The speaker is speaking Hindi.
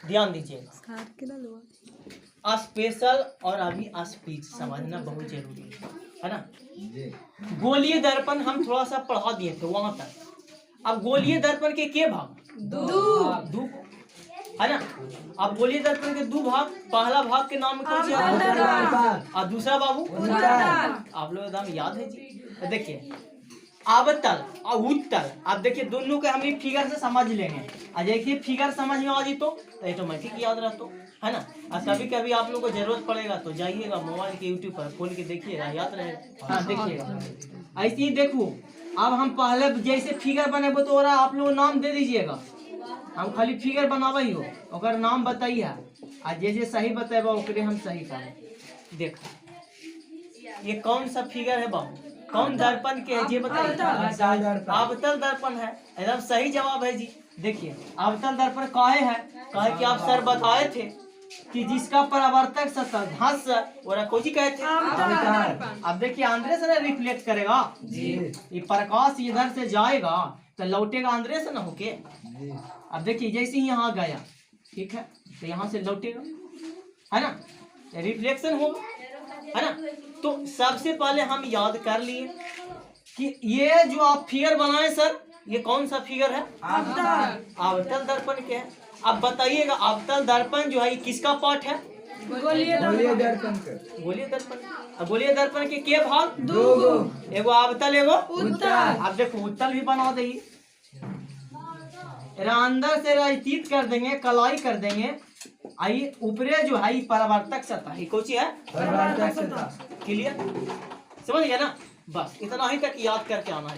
ध्यान दीजिए, स्पेशल और अभी स्पीच समझना बहुत जरूरी है ना। गोलीय दर्पण हम थोड़ा सा पढ़ा दिए थे वहां तक। अब गोलीय दर्पण के भाग? दो है ना। अब गोलीय दर्पण के दो भाग, पहला भाग के नाम कौन सा और दूसरा बाबू? आप लोग एकदम याद है जी। देखिए अवतल और उत्तल, अब देखिए दोनों के हम एक फिगर से समझ लेंगे। और देखिए फिगर समझ में आ जी तो ऑटोमेटिक याद रहता है ना। और कभी कभी आप लोग को जरूरत पड़ेगा तो जाइएगा मोबाइल के यूट्यूब पर खोल के देखिएगा, याद रहेगा। हाँ देखिएगा ऐसे ही देखो। अब हम पहले जैसे फिगर बनेबो तो आप लोग नाम दे दीजिएगा। हम खाली फिगर बनावे ही हो और नाम बताइए। और जैसे सही बताएगा ओकरे हम सही करें। देखो ये कौन सा फिगर है बाबू? कौन दर्पण के है ये बताइए। अवतल दर्पण है, एकदम सही जवाब है जी। देखिए अवतल दर्पण काहे है? कहे कि आप सर बताए थे कि जिसका परावर्तक सतह घास और कोई कहे थे। अब देखिए अंदर से ना रिफ्लेक्ट करेगा ये प्रकाश इधर से जाएगा तो लौटेगा अंदर से ना होके। अब देखिए जैसे ही यहाँ गया, ठीक है, तो यहाँ से लौटेगा है ना, रिफ्लेक्शन होगा है ना। तो सबसे पहले हम याद कर लिए कि ये जो आप फिगर बनाए सर, ये कौन सा फिगर है? अवतल दर्पण के है। अब बताइएगा अवतल दर्पण जो है ये किसका पार्ट है? गोलीय दर्पण। गोलीय दर्पण। गोलीय दर्पण के भाग? दो, एगो अवतल एगो उत्तल। अब देखो उत्तल भी बना देंगे, अंदर से रचित कर देंगे, कलाई कर देंगे। आई ऊपरे जो है परावर्तक सतह, ये कौन सी है? परावर्तक सतह। क्लियर? समझ गया ना। बस इतना ही तक याद करके आना है।